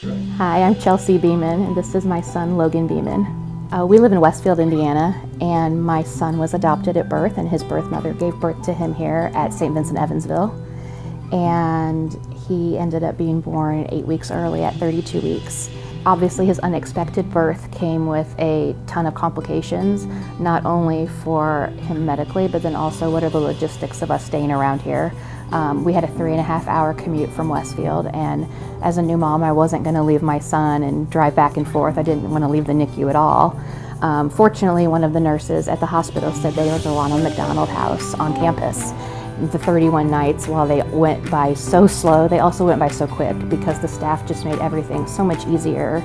Hi, I'm Chealsea Beaman, and this is my son, Logan Beaman. We live in Westfield, Indiana, and my son was adopted at birth, and his birth mother gave birth to him here at St. Vincent, Evansville. And he ended up being born 8 weeks early at 32 weeks. Obviously, his unexpected birth came with a ton of complications, not only for him medically, but then also what are the logistics of us staying around here. We had a 3.5-hour commute from Westfield, and as a new mom, I wasn't going to leave my son and drive back and forth. I didn't want to leave the NICU at all. Fortunately, one of the nurses at the hospital said there was a Ronald McDonald House on campus. The 31 nights, while they went by so slow, they also went by so quick because the staff just made everything so much easier,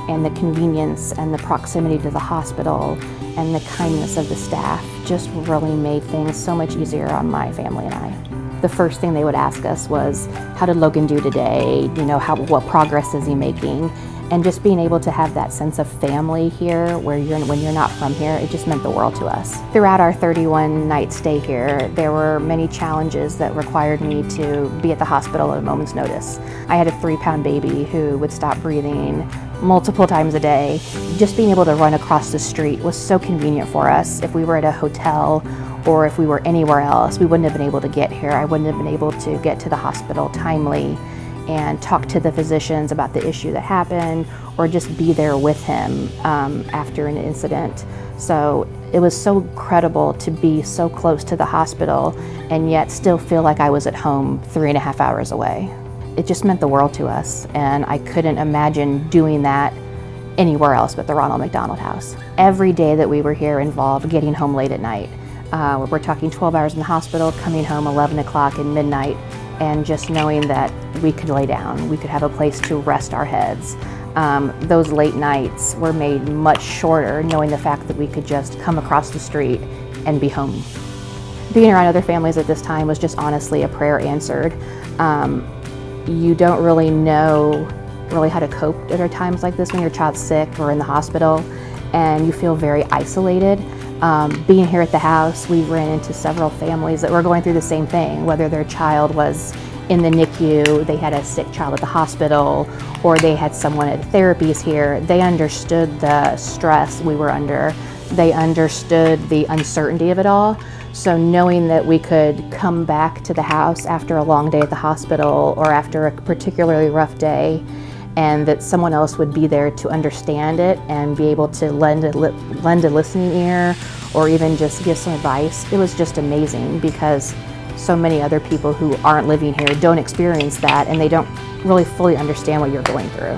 and the convenience and the proximity to the hospital and the kindness of the staff just really made things so much easier on my family and I. The first thing they would ask us was, how did Logan do today? You know, what progress is he making? And just being able to have that sense of family here when you're not from here, it just meant the world to us. Throughout our 31-night stay here, there were many challenges that required me to be at the hospital at a moment's notice. I had a 3-pound baby who would stop breathing multiple times a day. Just being able to run across the street was so convenient for us. If we were at a hotel or if we were anywhere else, we wouldn't have been able to get here. I wouldn't have been able to get to the hospital timely and talk to the physicians about the issue that happened, or just be there with him after an incident. So it was so incredible to be so close to the hospital and yet still feel like I was at home 3.5 hours away. It just meant the world to us, and I couldn't imagine doing that anywhere else but the Ronald McDonald House. Every day that we were here involved getting home late at night. We're talking 12 hours in the hospital, coming home 11 o'clock and midnight, and just knowing that we could lay down, we could have a place to rest our heads. Those late nights were made much shorter, knowing the fact that we could just come across the street and be home. Being around other families at this time was just honestly a prayer answered. You don't really know how to cope at times like this when your child's sick or in the hospital, and you feel very isolated. Being here at the house, we ran into several families that were going through the same thing, whether their child was in the NICU, they had a sick child at the hospital, or they had someone at therapies here. They understood the stress we were under. They understood the uncertainty of it all. So knowing that we could come back to the house after a long day at the hospital or after a particularly rough day, and that someone else would be there to understand it and be able to lend a listening ear or even just give some advice, it was just amazing, because so many other people who aren't living here don't experience that, and they don't really fully understand what you're going through.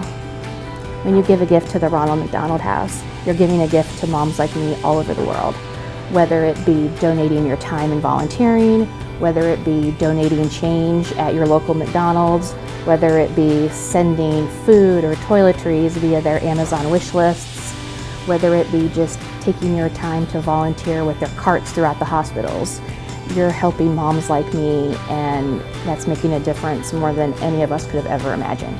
When you give a gift to the Ronald McDonald House, you're giving a gift to moms like me all over the world. Whether it be donating your time and volunteering, whether it be donating change at your local McDonald's, whether it be sending food or toiletries via their Amazon wish lists, whether it be just taking your time to volunteer with their carts throughout the hospitals. You're helping moms like me, and that's making a difference more than any of us could have ever imagined.